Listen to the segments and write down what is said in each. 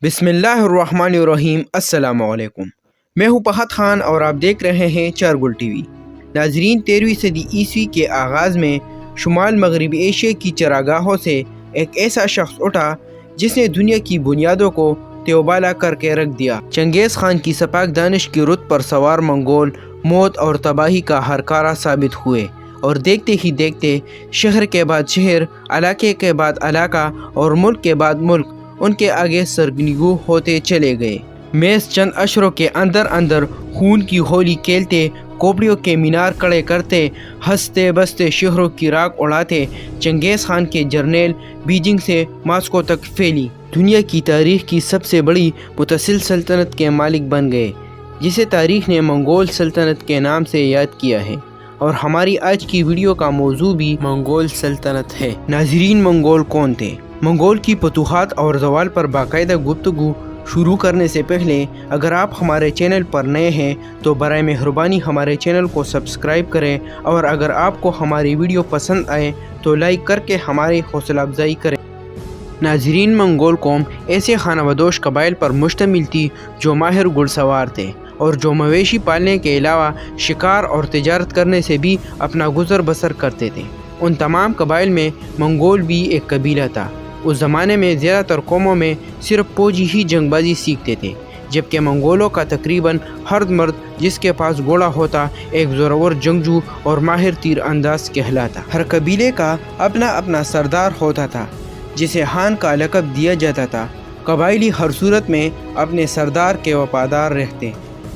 बिस्मिल्लाहिर्रहमानिर्रहीम। अस्सलामुअलैकुम। मैं हूँ फहद खान और आप देख रहे हैं चारगुल टीवी। नाजरीन, 13वीं सदी ईस्वी के आगाज़ में शुमाल मगरबी एशिया की चरागाहों से एक ऐसा शख्स उठा जिसने दुनिया की बुनियादों को त्योबाला करके रख दिया। चंगेज़ खान की सपाक दानिश की रुत पर सवार मंगोल मौत और तबाही का हरकारा साबित हुए और देखते ही देखते शहर के बाद शहर, इलाके के बाद इलाका और मुल्क के बाद मुल्क उनके आगे सरगर्म होते चले गए। महज चंद अशरों के अंदर अंदर खून की होली खेलते, खोपड़ियों के मीनार खड़े करते, हंसते बसते शहरों की राख उड़ाते चंगेज़ खान के जर्नेल बीजिंग से मॉस्को तक फैली दुनिया की तारीख की सबसे बड़ी मुतसिल सल्तनत के मालिक बन गए, जिसे तारीख ने मंगोल सल्तनत के नाम से याद किया है। और हमारी आज की वीडियो का मौजू भी मंगोल सल्तनत है। नाजरीन, मंगोल कौन थे? मंगोल की फतूहात और ज़वाल पर बाकायदा गुफ्तगू शुरू करने से पहले अगर आप हमारे चैनल पर नए हैं तो बराए मेहरबानी हमारे चैनल को सब्सक्राइब करें और अगर आपको हमारी वीडियो पसंद आए तो लाइक करके हमारी हौसला अफजाई करें। नाजरीन, मंगोल कौम ऐसे खानाबदोश कबाइल पर मुश्तमिल थी जो माहिर घुड़सवार थे और जो मवेशी पालने के अलावा शिकार और तिजारत करने से भी अपना गुजर बसर करते थे। उन तमाम कबाइल में मंगोल भी एक कबीला था। उस ज़माने में ज़्यादातर कौमों में सिर्फ फौजी ही जंगबाजी सीखते थे, जबकि मंगोलों का तकरीबन हर मर्द जिसके पास घोड़ा होता एक ज़ोरावर जंगजू और माहिर तीर अंदाज कहलाता। हर कबीले का अपना अपना सरदार होता था जिसे हान का लक़ब दिया जाता था। कबाइली हर सूरत में अपने सरदार के वफादार रहते।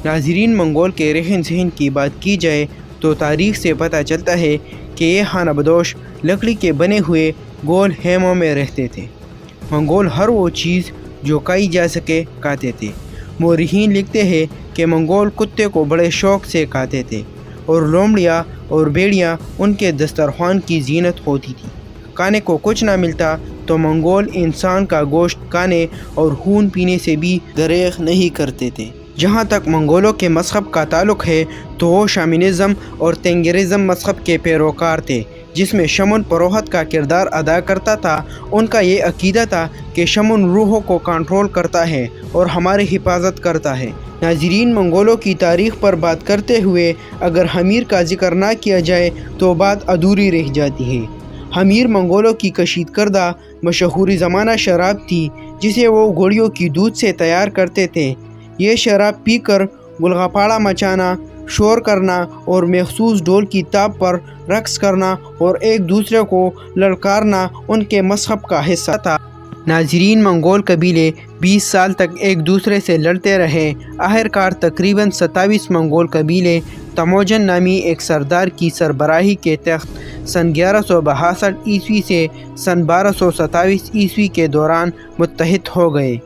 नाजरीन, मंगोल के रहन सहन की बात की जाए तो तारीख़ से पता चलता है कि ये खानाबदोश लकड़ी के बने हुए गोल हेमों में रहते थे। मंगोल हर वो चीज़ जो खाई जा सके खाते थे। मोरहीन लिखते हैं कि मंगोल कुत्ते को बड़े शौक़ से खाते थे और लोमड़ियाँ और भेड़ियाँ उनके दस्तरखान की जीनत होती थी। खाने को कुछ ना मिलता तो मंगोल इंसान का गोश्त खाने और खून पीने से भी दरेग नहीं करते थे। जहाँ तक मंगोलों के मज़हब का ताल्लुक़ है तो वो शामिनिज़म और तेंगेरिज़म मज़हब के पैरोकार थे, जिसमें शमन परोहत का किरदार अदा करता था। उनका ये अकीदा था कि शमन रूहों को कंट्रोल करता है और हमारी हिफाजत करता है। नाजरीन, मंगोलों की तारीख़ पर बात करते हुए अगर हमीर का जिक्र ना किया जाए तो बात अधूरी रह जाती है। हमीर मंगोलों की कशीद करदा मशहूरी ज़माना शराब थी जिसे वो घोड़ियों की दूध से तैयार करते थे। ये शराब पीकर गुलगपाड़ा मचाना, शोर करना और मखसूस ढोल की ताप पर रक्स करना और एक दूसरे को ललकारना उनके मज़हब का हिस्सा था। नाजरीन, मंगोल कबीले 20 साल तक एक दूसरे से लड़ते रहे। आखिरकार तकरीबन 27 मंगोल कबीले तमोजन नामी एक सरदार की सरबराही के तहत सन 1162 ईस्वी से सन 1227 ईस्वी के दौरान मुत्तहिद हो गए।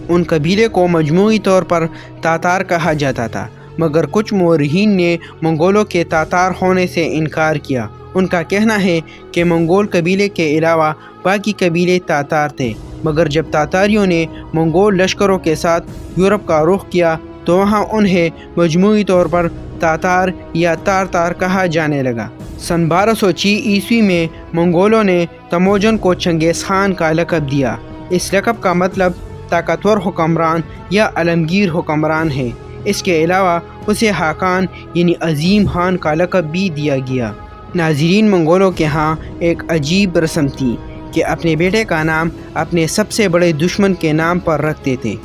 उन कबीले को मजमूई तौर पर तातार कहा जाता था, मगर कुछ मोरहीन ने मंगोलों के तातार होने से इनकार किया। उनका कहना है कि मंगोल कबीले के अलावा बाकी कबीले तातार थे, मगर जब तातारियों ने मंगोल लश्करों के साथ यूरोप का रुख किया तो वहाँ उन्हें मजमूई तौर पर तातार या तारतार कहा जाने लगा। सन 1206 ईस्वी में मंगोलों ने तमोजन को चंगेज़ खान का लक़ब दिया। इस लक़ब का मतलब ताकतवर हुक्मरान या आलमगीर हुक्मरान है। इसके अलावा उसे हाकान यानी अजीम खान का लक़ब भी दिया गया। नाजरीन, मंगोलों के यहाँ एक अजीब रस्म थी कि अपने बेटे का नाम अपने सबसे बड़े दुश्मन के नाम पर रखते थे।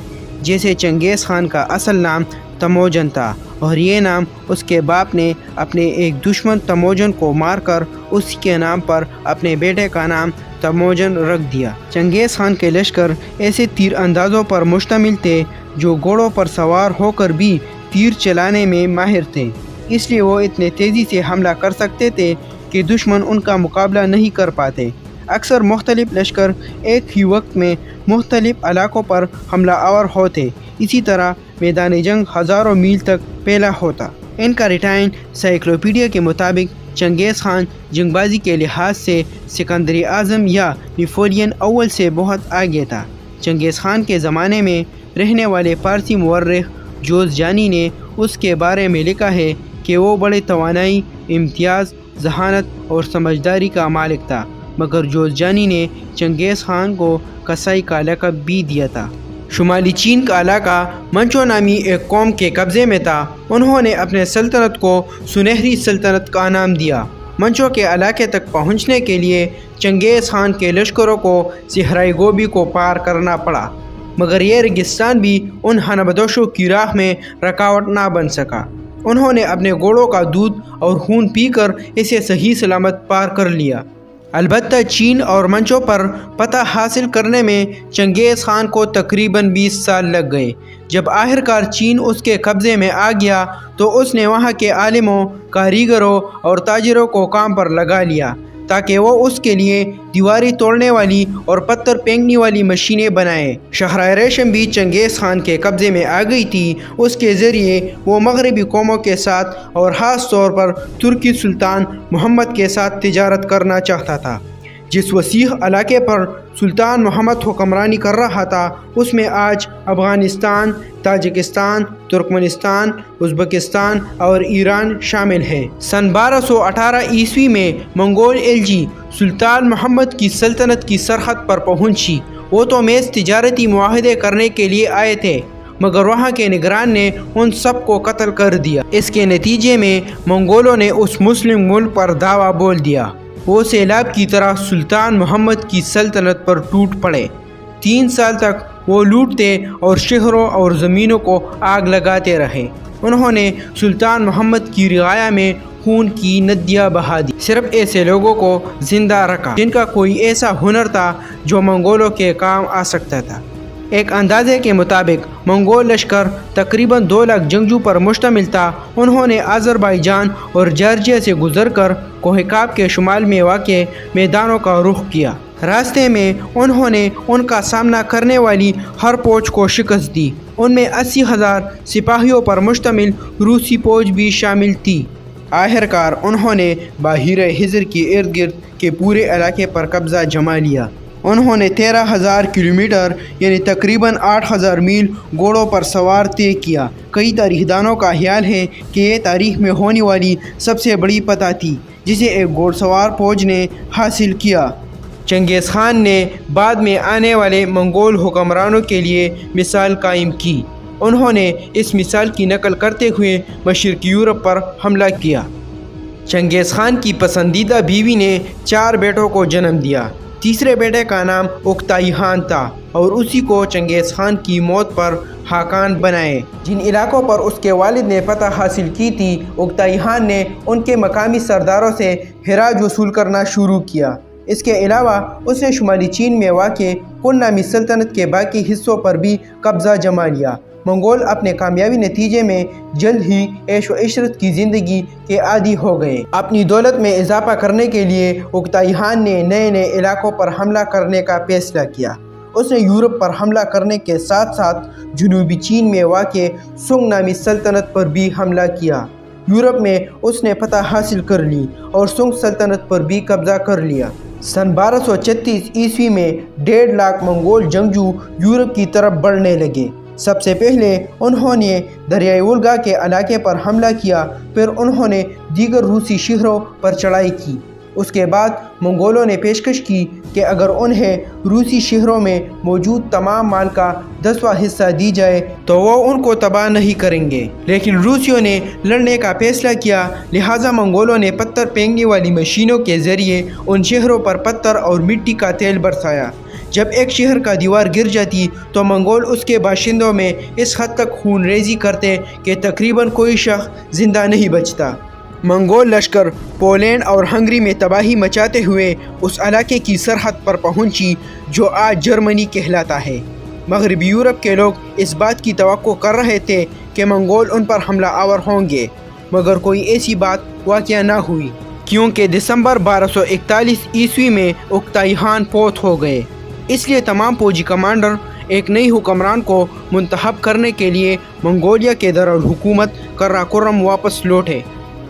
जैसे चंगेज़ खान का असल नाम तमोजन था और ये नाम उसके बाप ने अपने एक दुश्मन तमोजन को मारकर उसके नाम पर अपने बेटे का नाम तमोजन रख दिया। चंगेज़ खान के लश्कर ऐसे तीर अंदाज़ों पर मुश्तमिल थे जो घोड़ों पर सवार होकर भी तीर चलाने में माहिर थे, इसलिए वो इतने तेज़ी से हमला कर सकते थे कि दुश्मन उनका मुकाबला नहीं कर पाते। अक्सर मुख्तलिफ लश्कर एक ही वक्त में मुख्तलिफ इलाकों पर हमला आवर होते। इसी तरह मैदान जंग हज़ारों मील तक फैला होता। इनका रिटाइन साइक्लोपीडिया के मुताबिक चंगेज़ खान जंगबाजी के लिहाज से सिकंदर आज़म या नेपोलियन अव्वल से बहुत आगे था। चंगेज़ खान के ज़माने में रहने वाले फ़ारसी मुअर्रिख़ जोज़जानी ने उसके बारे में लिखा है कि वो बड़े तवानाई, इम्तियाज़, जहानत और समझदारी का मालिक था, मगर जोज़जानी ने चंगेज़ खान को कसाई का लक़ब भी दिया था। شمالی چین کا علاقہ منچو نامی ایک قوم کے قبضے میں تھا۔ انہوں نے اپنے سلطنت کو سنہری سلطنت کا نام دیا۔ منچو کے علاقے تک پہنچنے کے لیے چنگیز خان کے لشکروں کو صحرائے گوبی کو پار کرنا پڑا، مگر یہ ریگستان بھی ان ہنہ بدوشوں کی راہ میں رکاوٹ نہ بن سکا۔ انہوں نے اپنے گھوڑوں کا دودھ اور خون پی کر اسے صحیح سلامت پار کر لیا۔ البتہ چین اور منچو پر فتح حاصل کرنے میں چنگیز خان کو تقریباً 20 سال لگ گئے۔ جب آخرکار چین اس کے قبضے میں آ گیا تو اس نے وہاں کے عالموں، کاریگروں اور تاجروں کو کام پر لگا لیا تاکہ وہ اس کے لیے دیواریں توڑنے والی اور پتھر پھینکنے والی مشینیں بنائیں۔ شاہراہ ریشم بھی چنگیز خان کے قبضے میں آ گئی تھی۔ اس کے ذریعے وہ مغربی قوموں کے ساتھ اور خاص طور پر ترکی سلطان محمد کے ساتھ تجارت کرنا چاہتا تھا۔ جس وسیع علاقے پر سلطان محمد حکمرانی کر رہا تھا اس میں آج افغانستان، تاجکستان، ترکمنستان، ازبکستان اور ایران شامل ہیں۔ سن 1218 عیسوی میں منگول ایلچی سلطان محمد کی سلطنت کی سرحد پر پہنچی۔ وہ تو محض تجارتی معاہدے کرنے کے لیے آئے تھے، مگر وہاں کے نگران نے ان سب کو قتل کر دیا۔ اس کے نتیجے میں منگولوں نے اس مسلم ملک پر دعویٰ بول دیا۔ وہ سیلاب کی طرح سلطان محمد کی سلطنت پر ٹوٹ پڑے۔ 3 سال تک وہ لوٹتے اور شہروں اور زمینوں کو آگ لگاتے رہے۔ انہوں نے سلطان محمد کی رعایا میں خون کی ندیاں بہا دی، صرف ایسے لوگوں کو زندہ رکھا جن کا کوئی ایسا ہنر تھا جو منگولوں کے کام آ سکتا تھا۔ ایک اندازے کے مطابق منگول لشکر تقریباً 2 لاکھ جنگجو پر مشتمل تھا۔ انہوں نے آذربائیجان اور جارجیا سے گزر کر کوہ قاف کے شمال میں واقع میدانوں کا رخ کیا۔ راستے میں انہوں نے ان کا سامنا کرنے والی ہر فوج کو شکست دی۔ ان میں 80,000 سپاہیوں پر مشتمل روسی فوج بھی شامل تھی۔ آخرکار انہوں نے بحیرہ حزر کے ارد گرد کے پورے علاقے پر قبضہ جما لیا۔ انہوں نے 13,000 کلومیٹر یعنی تقریباً 8,000 میل گھوڑوں پر سوار طے کیا۔ کئی تاریخ دانوں کا خیال ہے کہ یہ تاریخ میں ہونے والی سب سے بڑی فتح تھی جسے ایک گھوڑ سوار فوج نے حاصل کیا۔ چنگیز خان نے بعد میں آنے والے منگول حکمرانوں کے لیے مثال قائم کی۔ انہوں نے اس مثال کی نقل کرتے ہوئے مشرقی یورپ پر حملہ کیا۔ چنگیز خان کی پسندیدہ بیوی نے 4 بیٹوں کو جنم دیا۔ تیسرے بیٹے کا نام اوکتائی خان تھا اور اسی کو چنگیز خان کی موت پر خاقان بنائے۔ جن علاقوں پر اس کے والد نے فتح حاصل کی تھی، اوکتائی خان نے ان کے مقامی سرداروں سے خراج وصول کرنا شروع کیا۔ اس کے علاوہ اس نے شمالی چین میں واقع کن نامی سلطنت کے باقی حصوں پر بھی قبضہ جما لیا۔ منگول اپنے کامیابی نتیجے میں جلد ہی عیش و عشرت کی زندگی کے عادی ہو گئے۔ اپنی دولت میں اضافہ کرنے کے لیے اوکتائی خان نے نئے علاقوں پر حملہ کرنے کا فیصلہ کیا۔ اس نے یورپ پر حملہ کرنے کے ساتھ ساتھ جنوبی چین میں واقع سنگ نامی سلطنت پر بھی حملہ کیا۔ یورپ میں اس نے فتح حاصل کر لی اور سنگ سلطنت پر بھی قبضہ کر لیا۔ سن 1236 عیسوی میں 1.5 لاکھ منگول جنگجو یورپ کی طرف بڑھنے لگے۔ سب سے پہلے انہوں نے دریائے وولگا کے علاقے پر حملہ کیا، پھر انہوں نے دیگر روسی شہروں پر چڑھائی کی۔ اس کے بعد منگولوں نے پیشکش کی کہ اگر انہیں روسی شہروں میں موجود تمام مال کا 10واں حصہ دی جائے تو وہ ان کو تباہ نہیں کریں گے، لیکن روسیوں نے لڑنے کا فیصلہ کیا، لہٰذا منگولوں نے پتھر پھینکنے والی مشینوں کے ذریعے ان شہروں پر پتھر اور مٹی کا تیل برسایا۔ جب ایک شہر کا دیوار گر جاتی تو منگول اس کے باشندوں میں اس حد تک خون ریزی کرتے کہ تقریباً کوئی شخص زندہ نہیں بچتا۔ منگول لشکر پولینڈ اور ہنگری میں تباہی مچاتے ہوئے اس علاقے کی سرحد پر پہنچی جو آج جرمنی کہلاتا ہے۔ مغربی یورپ کے لوگ اس بات کی توقع کر رہے تھے کہ منگول ان پر حملہ آور ہوں گے، مگر کوئی ایسی بات واقع نہ ہوئی، کیونکہ دسمبر 1241 عیسوی میں اوکتائی خان فوت ہو گئے۔ اس لیے تمام فوجی کمانڈر ایک نئی حکمران کو منتخب کرنے کے لیے منگولیا کے دارالحکومت قراقرم واپس لوٹے،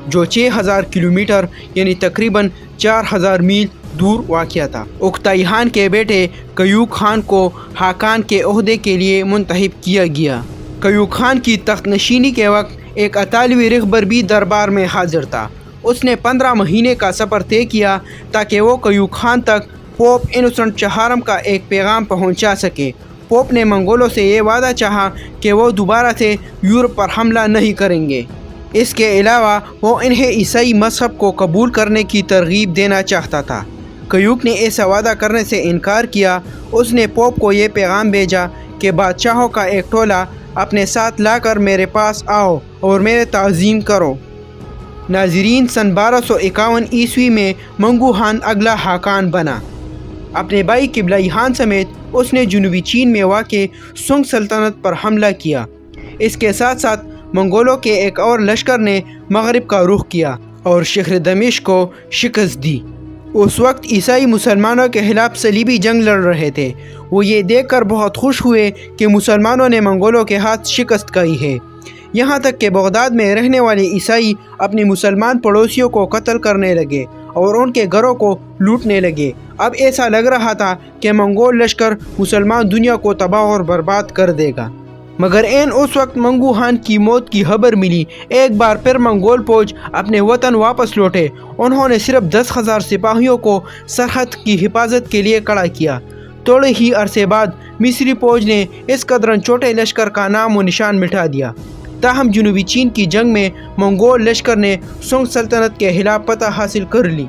جو 6,000 کلومیٹر یعنی تقریباً 4,000 میل دور واقع تھا۔ اوکتائی خان کے بیٹے قیوق خان کو خاقان کے عہدے کے لیے منتخب کیا گیا۔ قیوق خان کی تخت نشینی کے وقت ایک اطالوی رہبر بھی دربار میں حاضر تھا۔ اس نے 15 مہینے کا سفر طے کیا تاکہ وہ قیوق خان تک پوپ انوسنٹ چہارم کا ایک پیغام پہنچا سکے۔ पोप ने मंगोलों से ये वादा चाहा कि वो दोबारा से यूरोप पर हमला नहीं करेंगे। इसके अलावा वो इन्हें ईसाई मज़हब को कबूल करने की तरगीब देना चाहता था। क्यूक ने ऐसा वादा करने से इनकार किया। उसने पोप को ये पैगाम भेजा कि बादशाहों का एक टोला अपने साथ लाकर मेरे पास आओ और मेरे ताज़ीम करो। नाज़रीन, सन 1251 ईस्वी में मंगू खान अगला हाकान बना। अपने भाई किबलाई खान समेत उसने जनूबी चीन में वाक़ सुंग सल्तनत पर हमला किया। इसके साथ साथ मंगोलों के एक और लश्कर ने मगरिब का रुख किया और शहर दमिश्क को शिकस्त दी। उस वक्त ईसाई मुसलमानों के खिलाफ सलीबी जंग लड़ रहे थे। वो ये देखकर बहुत खुश हुए कि मुसलमानों ने मंगोलों के हाथ शिकस्त खाई है। यहाँ तक कि बगदाद में रहने वाले ईसाई अपने मुसलमान पड़ोसियों को कत्ल करने लगे और उनके घरों को लूटने लगे। अब ऐसा लग रहा था कि मंगोल लश्कर मुसलमान दुनिया को तबाह और बर्बाद कर देगा। मगर ऐन उस वक्त मंगू खान की मौत की खबर मिली। एक बार फिर मंगोल फौज अपने वतन वापस लौटे। उन्होंने सिर्फ 10,000 सिपाहियों को सरहद की हिफाजत के लिए खड़ा किया। थोड़े ही अरसे बाद मिस्री फौज ने इस कदरन छोटे लश्कर का नाम व निशान मिटा दिया। ताहम जनूबी चीन की जंग में मंगोल लश्कर ने सुंग सल्तनत के खिलाफ फतह हासिल कर ली।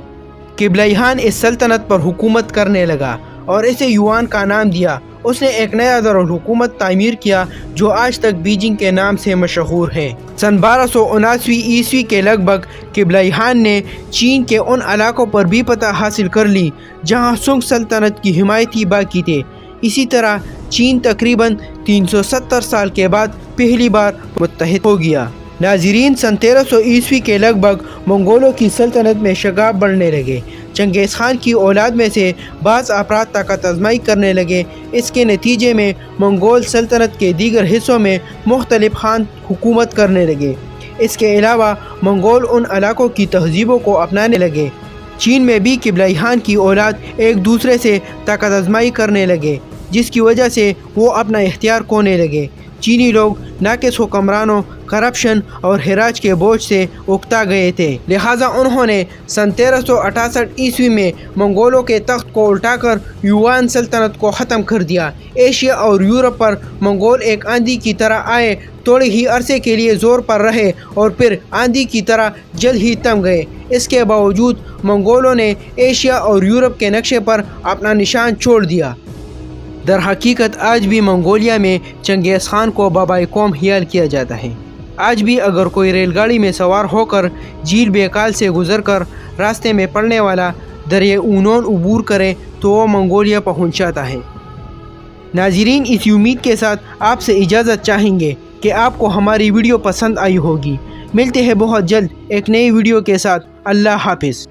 किबलाई खान इस सल्तनत पर हुकूमत करने लगा और इसे युआन का नाम दिया। उसने एक नया दारुल हुकूमत तामीर किया जो आज तक बीजिंग के नाम से मशहूर है। सन 1279 ईस्वी के लगभग किबलाई खान ने चीन के उन इलाकों पर भी फतह हासिल कर ली जहां सुंग सल्तनत की हिमायती बाकी थे। इसी तरह चीन तकरीबन 370 साल के बाद पहली बार मुत्तहिद हो गया। नाज़रीन, सन 1300 ईस्वी के लगभग मंगोलों की सल्तनत में शगाब बढ़ने लगे। चंगेज़ खान की औलाद में से बाज़ अफराद ताकत आजमाई करने लगे। इसके नतीजे में मंगोल सल्तनत के दीगर हिस्सों में मुख्तलिफ खान हुकूमत करने लगे। इसके अलावा मंगोल उन इलाकों की तहजीबों को अपनाने लगे। चीन में भी किबलाई खान की औलाद एक दूसरे से ताकत आजमाई करने लगे, जिसकी वजह से वो अपना इख्तियार खोने लगे। चीनी लोग नाक़िस हुक्मरानों, करप्शन और हिराज के बोझ से उकता गए थे। लिहाजा उन्होंने सन 1368 ईस्वी में मंगोलों के तख्त को उल्टाकर युआन सल्तनत को ख़त्म कर दिया। एशिया और यूरोप पर मंगोल एक आंधी की तरह आए, थोड़े ही अरसे के लिए ज़ोर पर रहे और फिर आंधी की तरह जल्द ही थम गए। इसके बावजूद मंगोलों ने एशिया और यूरोप के नक्शे पर अपना निशान छोड़ दिया। दर हकीकत आज भी मंगोलिया में चंगेज़ खान को बाबाए कौम ख्याल किया जाता है। आज भी अगर कोई रेलगाड़ी में सवार होकर झील बेकाल से गुजरकर रास्ते में पड़ने वाला दरिया ऊनोन अबूर करे तो वो मंगोलिया पहुंच जाता है। नाज़रीन, इस उम्मीद के साथ आपसे इजाज़त चाहेंगे कि आपको हमारी वीडियो पसंद आई होगी। मिलते हैं बहुत जल्द एक नई वीडियो के साथ। अल्लाह हाफिज़।